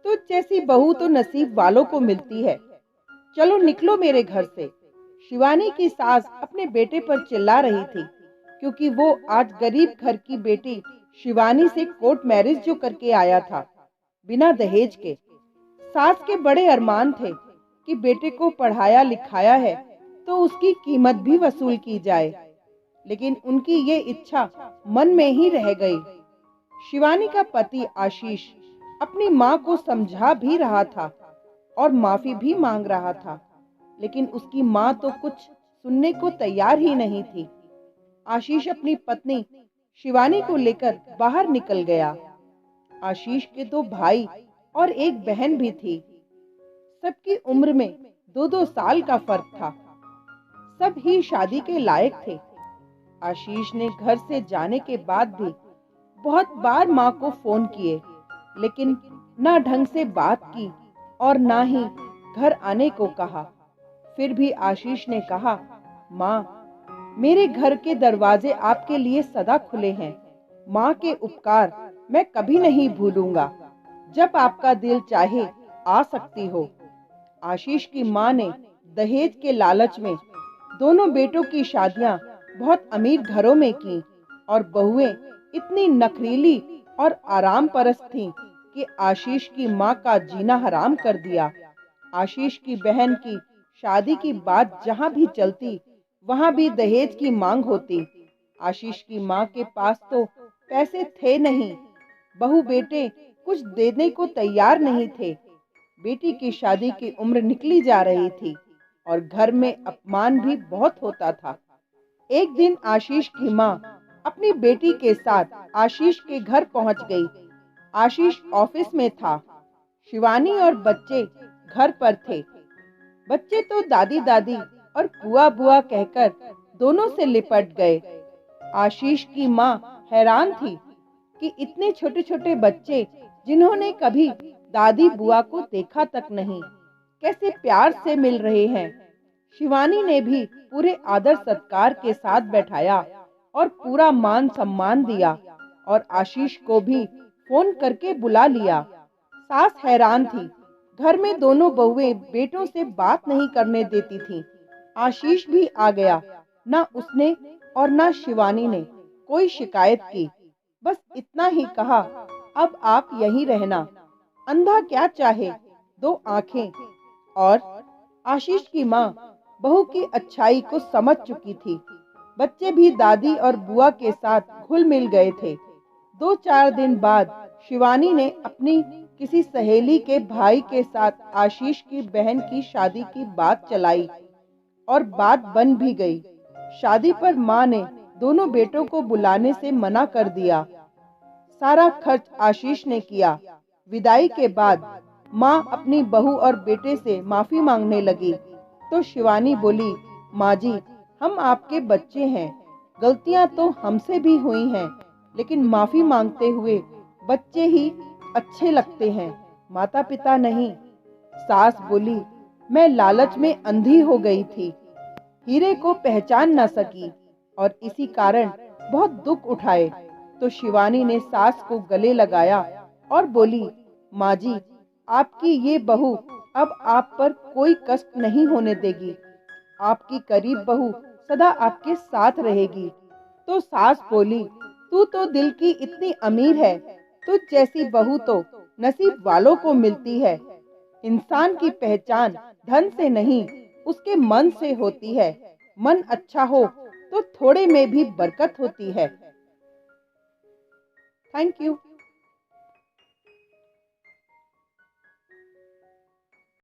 तुझ जैसी बहू तो नसीब वालों को मिलती है। चलो निकलो मेरे घर से। शिवानी की सास अपने बेटे पर चिल्ला रही थी, क्योंकि वो आज गरीब घर की बेटी शिवानी से कोर्ट मैरिज जो करके आया था, बिना दहेज के। सास के बड़े अरमान थे कि बेटे को पढ़ाया लिखाया है तो उसकी कीमत भी वसूल की जाए, लेकिन उनकी ये इच्छा मन में ही रह गई। शिवानी का पति आशीष अपनी माँ को समझा भी रहा था और माफी भी मांग रहा था, लेकिन उसकी माँ तो कुछ सुनने को तैयार ही नहीं थी। आशीष अपनी पत्नी शिवानी को लेकर बाहर निकल गया। आशीष के 2 भाई और एक बहन भी थी। सबकी उम्र में 2-2 साल का फर्क था। सब ही शादी के लायक थे। आशीष ने घर से जाने के बाद भी बहुत बार माँ को फोन किए, लेकिन ना ढंग से बात की और ना ही घर आने को कहा। फिर भी आशीष ने कहा, माँ, मेरे घर के दरवाजे आपके लिए सदा खुले हैं। माँ के उपकार मैं कभी नहीं भूलूंगा। जब आपका दिल चाहे आ सकती हो। आशीष की माँ ने दहेज के लालच में दोनों बेटों की शादियां बहुत अमीर घरों में की और बहुएं इतनी नखरीली और आराम परस्त थीं कि आशीष की माँ का जीना हराम कर दिया। आशीष की बहन की शादी की बात जहाँ भी चलती, वहाँ भी दहेज की मांग होती। आशीष की माँ के पास तो पैसे थे नहीं, बहू बेटे कुछ देने को तैयार नहीं थे। बेटी की शादी की उम्र निकली जा रही थी और घर में अपमान भी बहुत होता था। एक दिन आशीष की माँ अपनी बेटी के साथ आशीष के घर पहुंच गई। आशीष ऑफिस में था। शिवानी और बच्चे घर पर थे। बच्चे तो दादी दादी और बुआ बुआ कहकर दोनों से लिपट गए। आशीष की माँ हैरान थी कि इतने छोटे छोटे बच्चे, जिन्होंने कभी दादी बुआ को देखा तक नहीं, कैसे प्यार से मिल रहे हैं। शिवानी ने भी पूरे आदर सत्कार के साथ बैठाया और पूरा मान सम्मान दिया और आशीष को भी फोन करके बुला लिया। सास हैरान थी। घर में दोनों बहुएं बेटों से बात नहीं करने देती थीं। आशीष भी आ गया। ना उसने और ना शिवानी ने कोई शिकायत की। बस इतना ही कहा, अब आप यहीं रहना। अंधा क्या चाहे, 2 आंखें। और आशीष की माँ बहू की अच्छाई को समझ चुकी थी। बच्चे भी दादी और बुआ के साथ घुल मिल गए थे। 2-4 दिन बाद शिवानी ने अपनी किसी सहेली के भाई के साथ आशीष की बहन की शादी की बात चलाई और बात बन भी गई। शादी पर माँ ने दोनों बेटों को बुलाने से मना कर दिया। सारा खर्च आशीष ने किया। विदाई के बाद माँ अपनी बहू और बेटे से माफी मांगने लगी तो शिवानी बोली, माँ जी, हम आपके बच्चे हैं। गलतियाँ तो हमसे भी हुई हैं, लेकिन माफी मांगते हुए बच्चे ही अच्छे लगते हैं, माता पिता नहीं। सास बोली, मैं लालच में अंधी हो गई थी, हीरे को पहचान न सकी और इसी कारण बहुत दुख उठाए। तो शिवानी ने सास को गले लगाया और बोली, माँ जी, आपकी ये बहू अब आप पर कोई कष्ट नहीं होने देगी। आपकी करीब बहू सदा आपके साथ रहेगी। तो सास बोली, तू तो दिल की इतनी अमीर है, तुझ जैसी बहू तो नसीब वालों को मिलती है। इंसान की पहचान धन से नहीं, उसके मन से होती है। मन अच्छा हो तो थोड़े में भी बरकत होती है। Thank you.